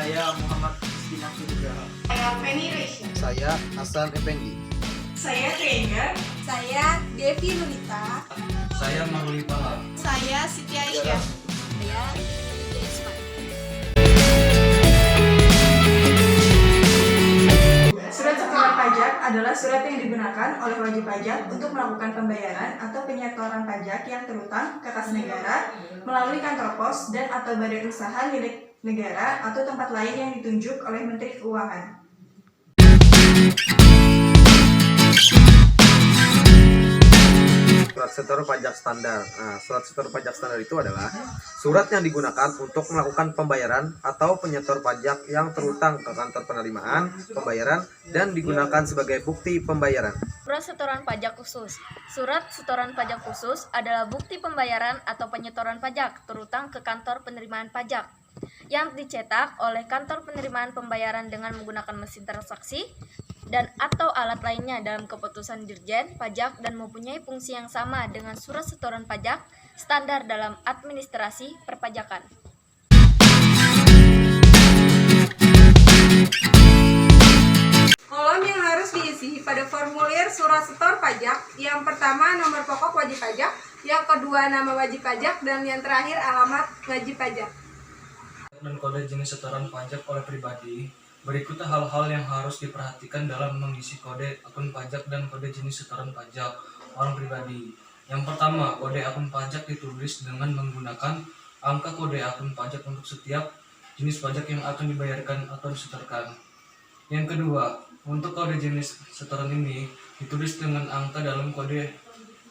Saya Muhammad Istina Sudraha. Saya Feni Reisha. Saya Hasan Effendi. Saya Triengga. Saya Devi Nurita. Saya Maruli Pala. Saya Siti Aisyah. Saya Desman. Surat setoran pajak adalah surat yang digunakan oleh wajib pajak untuk melakukan pembayaran atau penyetoran pajak yang terutang ke kas negara melalui kantor pos dan atau badan usaha milik negara atau tempat lain yang ditunjuk oleh Menteri Keuangan. Surat setoran pajak standar. Nah, surat setoran pajak standar itu adalah surat yang digunakan untuk melakukan pembayaran atau penyetor pajak yang terutang ke kantor penerimaan pembayaran dan digunakan sebagai bukti pembayaran. Surat setoran pajak khusus. Surat setoran pajak khusus adalah bukti pembayaran atau penyetoran pajak terutang ke kantor penerimaan pajak yang dicetak oleh kantor penerimaan pembayaran dengan menggunakan mesin transaksi dan atau alat lainnya dalam keputusan Dirjen Pajak dan mempunyai fungsi yang sama dengan surat setoran pajak standar dalam administrasi perpajakan. Kolom yang harus diisi pada formulir surat setor pajak. Yang pertama nomor pokok wajib pajak, yang kedua nama wajib pajak, dan yang terakhir alamat wajib pajak. Dan kode jenis setoran pajak oleh pribadi. Berikutnya hal-hal yang harus diperhatikan dalam mengisi kode akun pajak dan kode jenis setoran pajak orang pribadi. Yang pertama, kode akun pajak ditulis dengan menggunakan angka kode akun pajak untuk setiap jenis pajak yang akan dibayarkan atau disetorkan. Yang kedua, untuk kode jenis setoran ini ditulis dengan angka dalam kode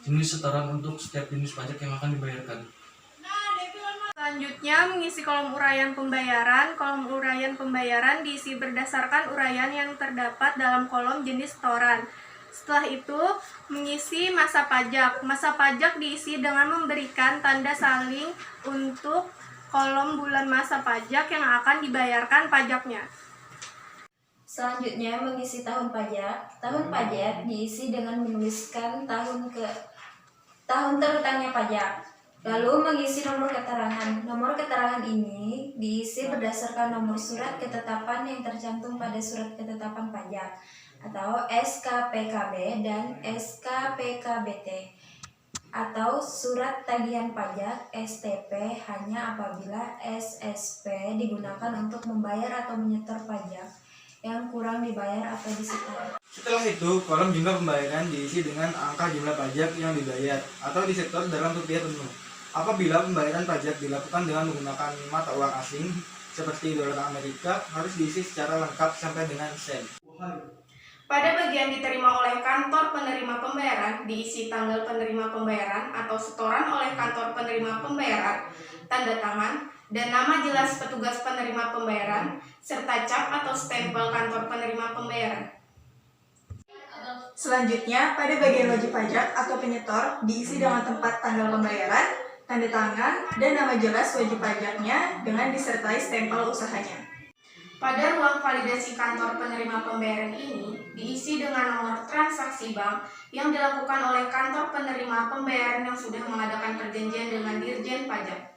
jenis setoran untuk setiap jenis pajak yang akan dibayarkan. Selanjutnya mengisi kolom uraian pembayaran. Kolom uraian pembayaran diisi berdasarkan uraian yang terdapat dalam kolom jenis setoran. Setelah itu mengisi masa pajak. Masa pajak diisi dengan memberikan tanda saling untuk kolom bulan masa pajak yang akan dibayarkan pajaknya. Selanjutnya mengisi tahun pajak. Tahun pajak diisi dengan menuliskan tahun terutangnya pajak. Lalu mengisi nomor keterangan. Nomor keterangan ini diisi berdasarkan nomor surat ketetapan yang tercantum pada surat ketetapan pajak atau SKPKB dan SKPKBT atau surat tagihan pajak STP hanya apabila SSP digunakan untuk membayar atau menyetor pajak yang kurang dibayar atau disetor. Setelah itu, kolom jumlah pembayaran diisi dengan angka jumlah pajak yang dibayar atau disetor dalam rupiah penuh. Apabila pembayaran pajak dilakukan dengan menggunakan mata uang asing seperti dolar Amerika, harus diisi secara lengkap sampai dengan sen. Pada bagian diterima oleh kantor penerima pembayaran, diisi tanggal penerima pembayaran atau setoran oleh kantor penerima pembayaran, tanda tangan, dan nama jelas petugas penerima pembayaran, serta cap atau stempel kantor penerima pembayaran. Selanjutnya, pada bagian wajib pajak atau penyetor diisi dengan tempat tanggal pembayaran, tanda tangan, dan nama jelas wajib pajaknya dengan disertai stempel usahanya. Pada ruang validasi kantor penerima pembayaran ini diisi dengan nomor transaksi bank yang dilakukan oleh kantor penerima pembayaran yang sudah mengadakan perjanjian dengan Dirjen Pajak.